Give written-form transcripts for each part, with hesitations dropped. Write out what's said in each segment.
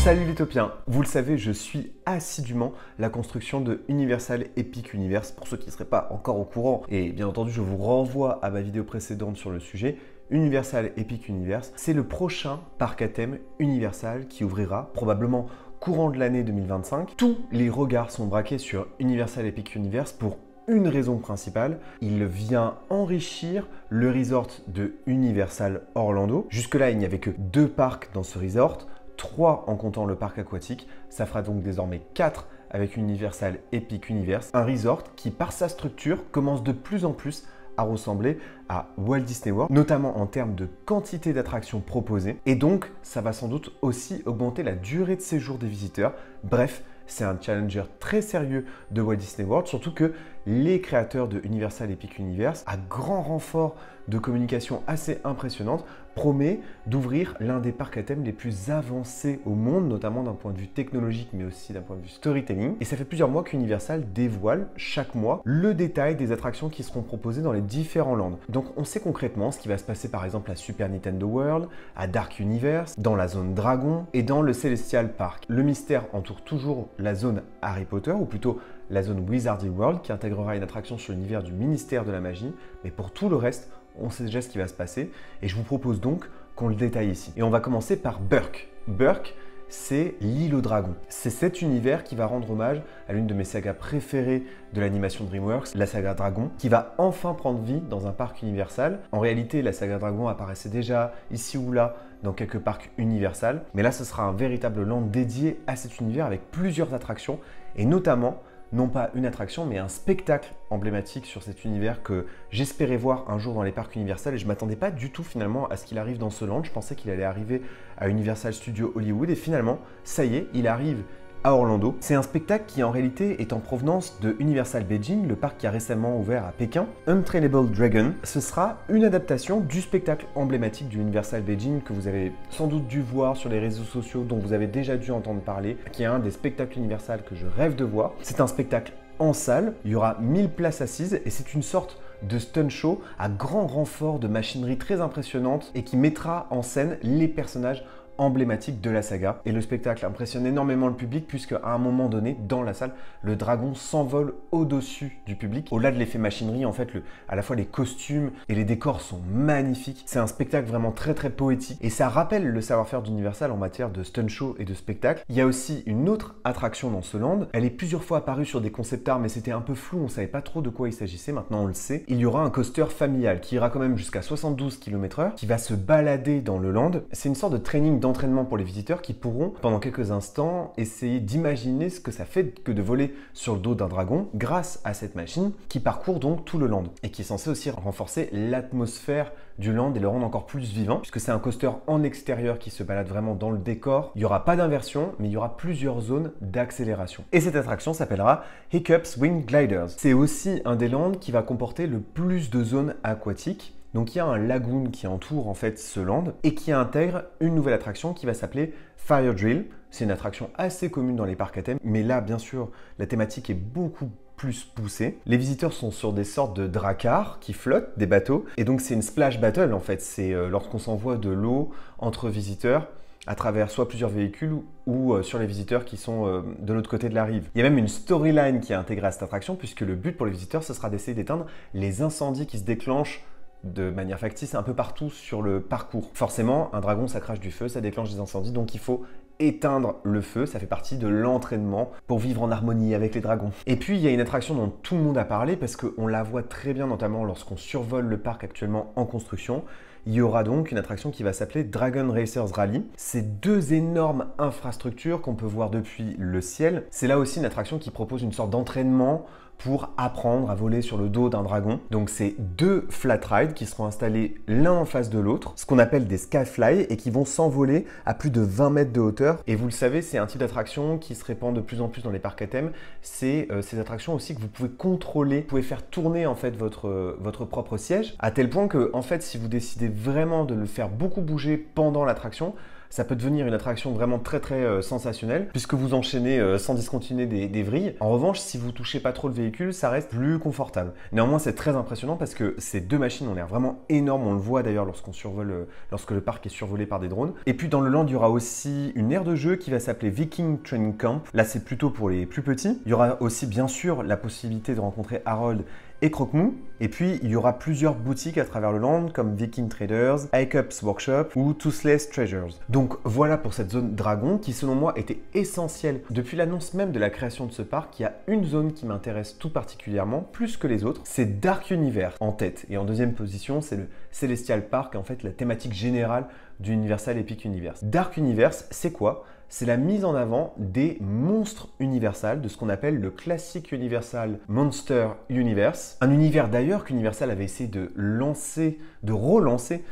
Salut les topiens, vous le savez, je suis assidûment la construction de Universal Epic Universe pour ceux qui ne seraient pas encore au courant. Et bien entendu, je vous renvoie à ma vidéo précédente sur le sujet. Universal Epic Universe, c'est le prochain parc à thème Universal qui ouvrira probablement courant de l'année 2025. Tous les regards sont braqués sur Universal Epic Universe pour une raison principale, il vient enrichir le resort de Universal Orlando. Jusque-là, il n'y avait que 2 parcs dans ce resort, 3 en comptant le parc aquatique. Ça fera donc désormais 4 avec Universal Epic Universe. Un resort qui, par sa structure, commence de plus en plus à ressembler à Walt Disney World, notamment en termes de quantité d'attractions proposées. Et donc, ça va sans doute aussi augmenter la durée de séjour des visiteurs. Bref, c'est un challenger très sérieux de Walt Disney World, surtout que les créateurs de Universal Epic Universe, à grand renfort de communication assez impressionnante, promet d'ouvrir l'un des parcs à thème les plus avancés au monde, notamment d'un point de vue technologique, mais aussi d'un point de vue storytelling. Et ça fait plusieurs mois qu'Universal dévoile chaque mois le détail des attractions qui seront proposées dans les différents lands. Donc on sait concrètement ce qui va se passer par exemple à Super Nintendo World, à Dark Universe, dans la zone Dragon et dans le Celestial Park. Le mystère entoure toujours la zone Harry Potter, ou plutôt la zone Wizarding World, qui intégrera une attraction sur l'univers du ministère de la magie. Mais pour tout le reste, on sait déjà ce qui va se passer et je vous propose donc qu'on le détaille ici. Et on va commencer par Berk. Berk, c'est l'île aux dragons. C'est cet univers qui va rendre hommage à l'une de mes sagas préférées de l'animation DreamWorks, la saga Dragon, qui va enfin prendre vie dans un parc Universal. En réalité, la saga Dragon apparaissait déjà ici ou là dans quelques parcs Universal, mais là ce sera un véritable land dédié à cet univers avec plusieurs attractions et notamment non pas une attraction, mais un spectacle emblématique sur cet univers que j'espérais voir un jour dans les parcs Universal et je ne m'attendais pas du tout finalement à ce qu'il arrive dans ce land. Je pensais qu'il allait arriver à Universal Studios Hollywood et finalement, ça y est, il arrive à Orlando. C'est un spectacle qui en réalité est en provenance de Universal Beijing, le parc qui a récemment ouvert à Pékin. Untrainable Dragon, ce sera une adaptation du spectacle emblématique du Universal Beijing que vous avez sans doute dû voir sur les réseaux sociaux, dont vous avez déjà dû entendre parler, qui est un des spectacles Universal que je rêve de voir. C'est un spectacle en salle, il y aura 1000 places assises et c'est une sorte de stunt show à grand renfort de machinerie très impressionnante et qui mettra en scène les personnages emblématique de la saga. Et le spectacle impressionne énormément le public puisque à un moment donné, dans la salle, le dragon s'envole au-dessus du public. Au-delà de l'effet machinerie, en fait, à la fois les costumes et les décors sont magnifiques. C'est un spectacle vraiment très poétique et ça rappelle le savoir-faire d'Universal en matière de stunt show et de spectacle. Il y a aussi une autre attraction dans ce land. Elle est plusieurs fois apparue sur des concept art, mais c'était un peu flou, on savait pas trop de quoi il s'agissait. Maintenant, on le sait. Il y aura un coaster familial qui ira quand même jusqu'à 72 km/h, qui va se balader dans le land. C'est une sorte de training d'entraînement pour les visiteurs qui pourront, pendant quelques instants, essayer d'imaginer ce que ça fait que de voler sur le dos d'un dragon grâce à cette machine qui parcourt donc tout le land et qui est censée aussi renforcer l'atmosphère du land et le rendre encore plus vivant puisque c'est un coaster en extérieur qui se balade vraiment dans le décor. Il n'y aura pas d'inversion, mais il y aura plusieurs zones d'accélération. Et cette attraction s'appellera Hiccups Wing Gliders. C'est aussi un des lands qui va comporter le plus de zones aquatiques. Donc il y a un lagoon qui entoure en fait ce land et qui intègre une nouvelle attraction qui va s'appeler Fire Drill. C'est une attraction assez commune dans les parcs à thème, mais là bien sûr la thématique est beaucoup plus poussée. Les visiteurs sont sur des sortes de dracars qui flottent, des bateaux, et donc c'est une splash battle en fait. C'est lorsqu'on s'envoie de l'eau entre visiteurs à travers soit plusieurs véhicules ou sur les visiteurs qui sont de l'autre côté de la rive. Il y a même une storyline qui est intégrée à cette attraction puisque le but pour les visiteurs ce sera d'essayer d'éteindre les incendies qui se déclenchent de manière factice un peu partout sur le parcours. Forcément, un dragon ça crache du feu, ça déclenche des incendies, donc il faut éteindre le feu, ça fait partie de l'entraînement pour vivre en harmonie avec les dragons. Et puis il y a une attraction dont tout le monde a parlé parce qu'on la voit très bien notamment lorsqu'on survole le parc actuellement en construction. Il y aura donc une attraction qui va s'appeler Dragon Racers Rally. C'est 2 énormes infrastructures qu'on peut voir depuis le ciel. C'est là aussi une attraction qui propose une sorte d'entraînement pour apprendre à voler sur le dos d'un dragon. Donc c'est 2 flat rides qui seront installés l'un en face de l'autre, ce qu'on appelle des skyfly et qui vont s'envoler à plus de 20 mètres de hauteur. Et vous le savez, c'est un type d'attraction qui se répand de plus en plus dans les parcs à thème. C'est ces attractions aussi que vous pouvez contrôler, vous pouvez faire tourner en fait votre propre siège, à tel point que en fait si vous décidez vraiment de le faire beaucoup bouger pendant l'attraction, ça peut devenir une attraction vraiment très sensationnelle, puisque vous enchaînez sans discontinuer des vrilles. En revanche, si vous touchez pas trop le véhicule, ça reste plus confortable. Néanmoins, c'est très impressionnant parce que ces deux machines ont l'air vraiment énormes. On le voit d'ailleurs lorsque le parc est survolé par des drones. Et puis dans le land, il y aura aussi une aire de jeu qui va s'appeler Viking Training Camp. Là, c'est plutôt pour les plus petits. Il y aura aussi bien sûr la possibilité de rencontrer Harold et Croque-Mou. Et puis, il y aura plusieurs boutiques à travers le land, comme Viking Traders, Hiccups Workshop ou Toothless Treasures. Donc voilà pour cette zone dragon qui, selon moi, était essentielle. Depuis l'annonce même de la création de ce parc, il y a une zone qui m'intéresse tout particulièrement, plus que les autres, c'est Dark Universe en tête. Et en deuxième position, c'est le Celestial Park, en fait, la thématique générale du Universal Epic Universe. Dark Universe, c'est quoi ? C'est la mise en avant des monstres Universal, de ce qu'on appelle le classique Universal Monster Universe. Un univers d'ailleurs qu'Universal avait essayé de relancer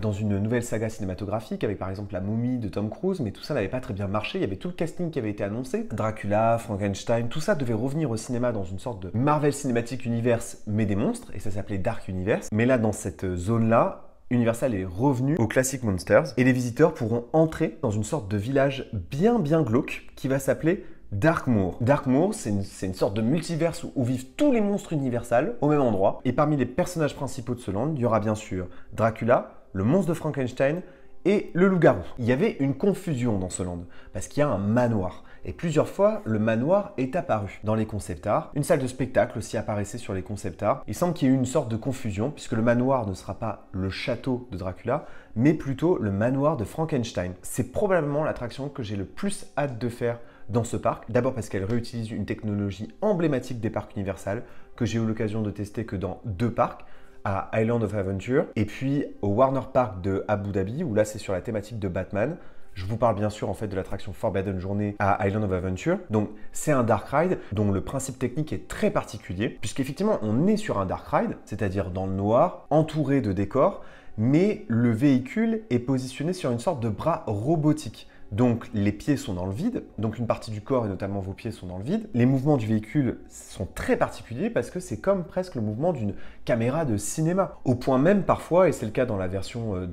dans une nouvelle saga cinématographique avec par exemple la momie de Tom Cruise, mais tout ça n'avait pas très bien marché. Il y avait tout le casting qui avait été annoncé. Dracula, Frankenstein, tout ça devait revenir au cinéma dans une sorte de Marvel Cinematic Universe, mais des monstres, et ça s'appelait Dark Universe. Mais là, dans cette zone-là, Universal est revenu aux Classic Monsters et les visiteurs pourront entrer dans une sorte de village bien glauque qui va s'appeler Darkmoor. Darkmoor, c'est une sorte de multiverse où vivent tous les monstres Universal au même endroit. Et parmi les personnages principaux de ce land, il y aura bien sûr Dracula, le monstre de Frankenstein et le loup-garou. Il y avait une confusion dans ce land parce qu'il y a un manoir. Et plusieurs fois, le manoir est apparu dans les concept art. Une salle de spectacle aussi apparaissait sur les concept art. Il semble qu'il y ait eu une sorte de confusion puisque le manoir ne sera pas le château de Dracula, mais plutôt le manoir de Frankenstein. C'est probablement l'attraction que j'ai le plus hâte de faire dans ce parc. D'abord parce qu'elle réutilise une technologie emblématique des parcs Universal que j'ai eu l'occasion de tester que dans 2 parcs, à Island of Adventure et puis au Warner Park de Abu Dhabi où là c'est sur la thématique de Batman. Je vous parle bien sûr en fait de l'attraction Forbidden Journey à Island of Adventure. Donc c'est un dark ride dont le principe technique est très particulier puisqu'effectivement on est sur un dark ride, c'est-à-dire dans le noir, entouré de décors, mais le véhicule est positionné sur une sorte de bras robotique. Donc les pieds sont dans le vide, donc une partie du corps et notamment vos pieds sont dans le vide. Les mouvements du véhicule sont très particuliers parce que c'est comme presque le mouvement d'une caméra de cinéma. Au point même parfois, et c'est le cas dans la version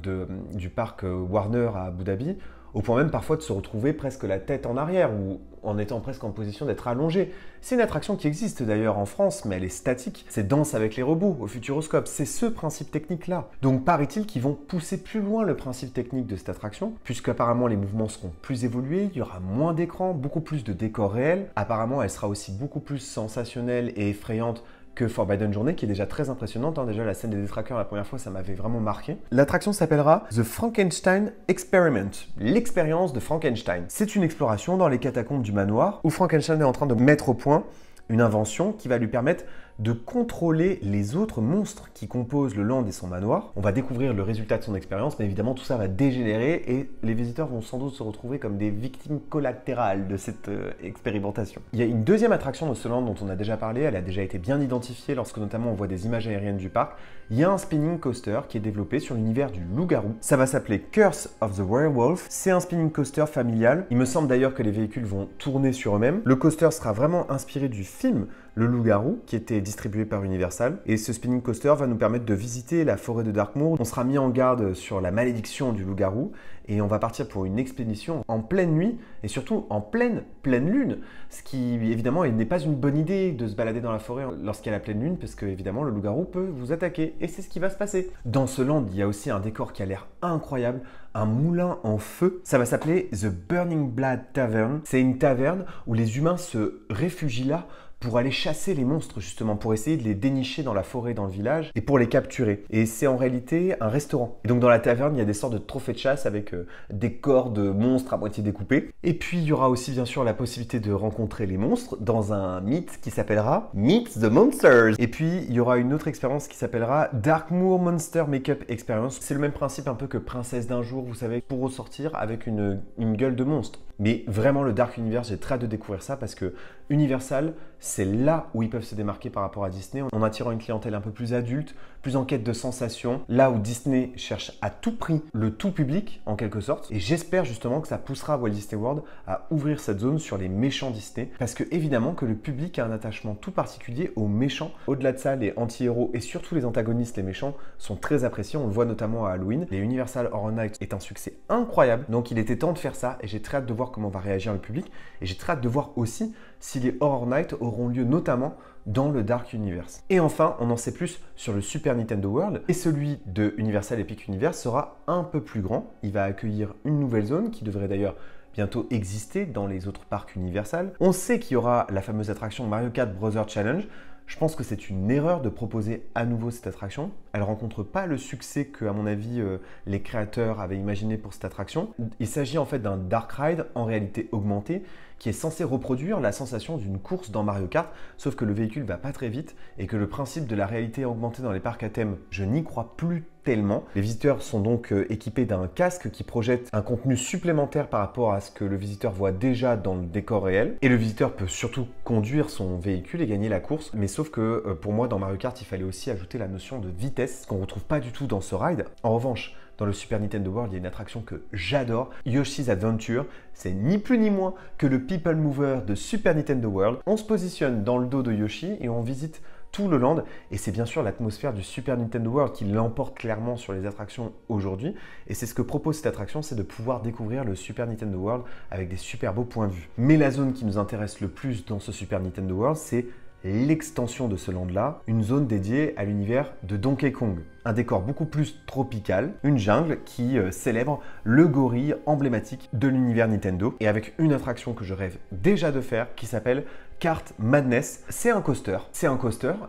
du parc Warner à Abu Dhabi, au point même parfois de se retrouver presque la tête en arrière ou en étant presque en position d'être allongé. C'est une attraction qui existe d'ailleurs en France, mais elle est statique. C'est Danse avec les robots au Futuroscope. C'est ce principe technique-là. Donc paraît-il qu'ils vont pousser plus loin le principe technique de cette attraction, puisqu'apparemment les mouvements seront plus évolués, il y aura moins d'écran, beaucoup plus de décors réels. Apparemment, elle sera aussi beaucoup plus sensationnelle et effrayante que Forbidden Journey, qui est déjà très impressionnante. Déjà, la scène des détraqueurs, la première fois, ça m'avait vraiment marqué. L'attraction s'appellera The Frankenstein Experiment, l'expérience de Frankenstein. C'est une exploration dans les catacombes du manoir, où Frankenstein est en train de mettre au point une invention qui va lui permettre de contrôler les autres monstres qui composent le land et son manoir. On va découvrir le résultat de son expérience, mais évidemment tout ça va dégénérer et les visiteurs vont sans doute se retrouver comme des victimes collatérales de cette expérimentation. Il y a une deuxième attraction de ce land dont on a déjà parlé, elle a déjà été bien identifiée lorsque notamment on voit des images aériennes du parc. Il y a un spinning coaster qui est développé sur l'univers du loup-garou. Ça va s'appeler Curse of the Werewolf. C'est un spinning coaster familial. Il me semble d'ailleurs que les véhicules vont tourner sur eux-mêmes. Le coaster sera vraiment inspiré du film Le Loup-garou, qui était distribué par Universal. Et ce spinning coaster va nous permettre de visiter la forêt de Darkmoor. On sera mis en garde sur la malédiction du loup-garou et on va partir pour une expédition en pleine nuit et surtout en pleine lune. Ce qui évidemment n'est pas une bonne idée de se balader dans la forêt lorsqu'il y a la pleine lune parce que évidemment le loup-garou peut vous attaquer et c'est ce qui va se passer. Dans ce land, il y a aussi un décor qui a l'air incroyable, un moulin en feu. Ça va s'appeler The Burning Blood Tavern. C'est une taverne où les humains se réfugient là pour aller chasser les monstres justement, pour essayer de les dénicher dans la forêt, dans le village, et pour les capturer. Et c'est en réalité un restaurant. Et donc dans la taverne, il y a des sortes de trophées de chasse avec des corps de monstres à moitié découpés. Et puis il y aura aussi bien sûr la possibilité de rencontrer les monstres dans un meet qui s'appellera Meet the Monsters. Et puis il y aura une autre expérience qui s'appellera Darkmoor Monster Makeup Experience. C'est le même principe un peu que Princesse d'un jour, vous savez, pour ressortir avec une gueule de monstre. Mais vraiment le Dark Universe, j'ai très hâte de découvrir ça parce que Universal, c'est là où ils peuvent se démarquer par rapport à Disney en attirant une clientèle un peu plus adulte, plus en quête de sensations, là où Disney cherche à tout prix le tout public en quelque sorte. Et j'espère justement que ça poussera Walt Disney World à ouvrir cette zone sur les méchants Disney, parce que évidemment que le public a un attachement tout particulier aux méchants. Au-delà de ça, les anti-héros et surtout les antagonistes, les méchants, sont très appréciés. On le voit notamment à Halloween. Les Universal Horror Nights est un succès incroyable, donc il était temps de faire ça et j'ai très hâte de voir comment va réagir le public et j'ai très hâte de voir aussi si les Horror Nights auront lieu notamment dans le Dark Universe. Et enfin, on en sait plus sur le Super Nintendo World et celui de Universal Epic Universe sera un peu plus grand. Il va accueillir une nouvelle zone qui devrait d'ailleurs bientôt exister dans les autres parcs Universal. On sait qu'il y aura la fameuse attraction Mario Kart Brother Challenge. Je pense que c'est une erreur de proposer à nouveau cette attraction. Elle ne rencontre pas le succès que, à mon avis, les créateurs avaient imaginé pour cette attraction. Il s'agit en fait d'un dark ride en réalité augmentée qui est censé reproduire la sensation d'une course dans Mario Kart, sauf que le véhicule va pas très vite et que le principe de la réalité augmentée dans les parcs à thème, je n'y crois plus tellement. Les visiteurs sont donc équipés d'un casque qui projette un contenu supplémentaire par rapport à ce que le visiteur voit déjà dans le décor réel. Et le visiteur peut surtout conduire son véhicule et gagner la course. Mais sauf que pour moi, dans Mario Kart, il fallait aussi ajouter la notion de vitesse, ce qu'on ne retrouve pas du tout dans ce ride. En revanche, dans le Super Nintendo World, il y a une attraction que j'adore, Yoshi's Adventure. C'est ni plus ni moins que le People Mover de Super Nintendo World. On se positionne dans le dos de Yoshi et on visite tout le land. Et c'est bien sûr l'atmosphère du Super Nintendo World qui l'emporte clairement sur les attractions aujourd'hui. Et c'est ce que propose cette attraction, c'est de pouvoir découvrir le Super Nintendo World avec des super beaux points de vue. Mais la zone qui nous intéresse le plus dans ce Super Nintendo World, c'est l'extension de ce land-là, une zone dédiée à l'univers de Donkey Kong. Un décor beaucoup plus tropical, une jungle qui célèbre le gorille emblématique de l'univers Nintendo et avec une attraction que je rêve déjà de faire qui s'appelle Kart Madness. C'est un coaster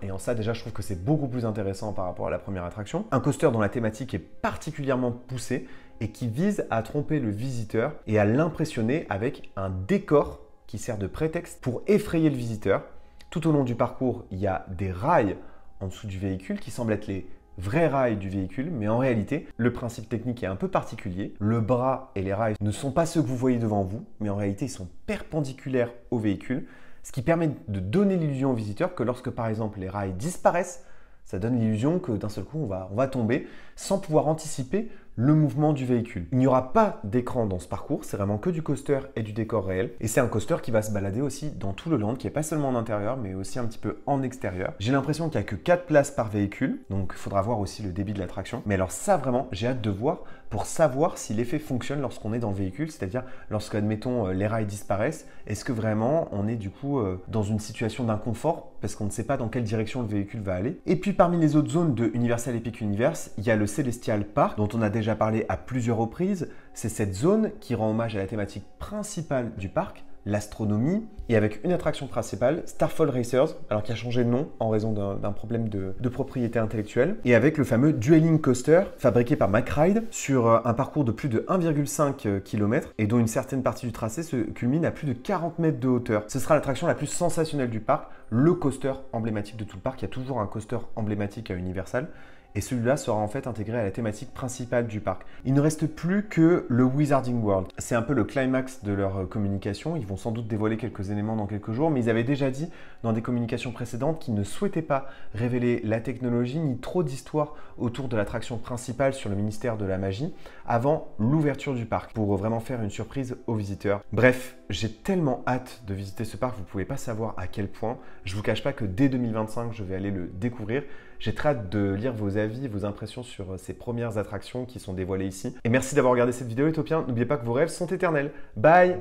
et en ça déjà je trouve que c'est beaucoup plus intéressant par rapport à la première attraction. Un coaster dont la thématique est particulièrement poussée et qui vise à tromper le visiteur et à l'impressionner avec un décor qui sert de prétexte pour effrayer le visiteur. Tout au long du parcours, il y a des rails en dessous du véhicule qui semblent être les vrais rails du véhicule, mais en réalité, le principe technique est un peu particulier. Le bras et les rails ne sont pas ceux que vous voyez devant vous, mais en réalité, ils sont perpendiculaires au véhicule, ce qui permet de donner l'illusion au visiteur que lorsque, par exemple, les rails disparaissent, ça donne l'illusion que d'un seul coup, on va tomber sans pouvoir anticiper le mouvement du véhicule. Il n'y aura pas d'écran dans ce parcours, c'est vraiment que du coaster et du décor réel. Et c'est un coaster qui va se balader aussi dans tout le land, qui n'est pas seulement en intérieur, mais aussi un petit peu en extérieur. J'ai l'impression qu'il n'y a que 4 places par véhicule, donc il faudra voir aussi le débit de l'attraction. Mais alors ça vraiment, j'ai hâte de voir pour savoir si l'effet fonctionne lorsqu'on est dans le véhicule, c'est-à-dire lorsque, admettons, les rails disparaissent, est-ce que vraiment on est du coup dans une situation d'inconfort parce qu'on ne sait pas dans quelle direction le véhicule va aller. Et puis parmi les autres zones de Universal Epic Universe, il y a le Celestial Park, dont on a déjà parlé à plusieurs reprises. C'est cette zone qui rend hommage à la thématique principale du parc, l'astronomie, et avec une attraction principale, Starfall Racers, alors qui a changé de nom en raison d'un problème de propriété intellectuelle, et avec le fameux Dueling Coaster, fabriqué par MacRide, sur un parcours de plus de 1,5 km, et dont une certaine partie du tracé se culmine à plus de 40 mètres de hauteur. Ce sera l'attraction la plus sensationnelle du parc, le coaster emblématique de tout le parc. Il y a toujours un coaster emblématique à Universal, et celui-là sera en fait intégré à la thématique principale du parc. Il ne reste plus que le Wizarding World. C'est un peu le climax de leur communication. Ils vont sans doute dévoiler quelques éléments dans quelques jours, mais ils avaient déjà dit dans des communications précédentes qu'ils ne souhaitaient pas révéler la technologie ni trop d'histoire autour de l'attraction principale sur le ministère de la magie avant l'ouverture du parc, pour vraiment faire une surprise aux visiteurs. Bref, j'ai tellement hâte de visiter ce parc, vous ne pouvez pas savoir à quel point. Je ne vous cache pas que dès 2025, je vais aller le découvrir. J'ai très hâte de lire vos avis, vos impressions sur ces premières attractions qui sont dévoilées ici. Et merci d'avoir regardé cette vidéo, Utopiens. N'oubliez pas que vos rêves sont éternels. Bye!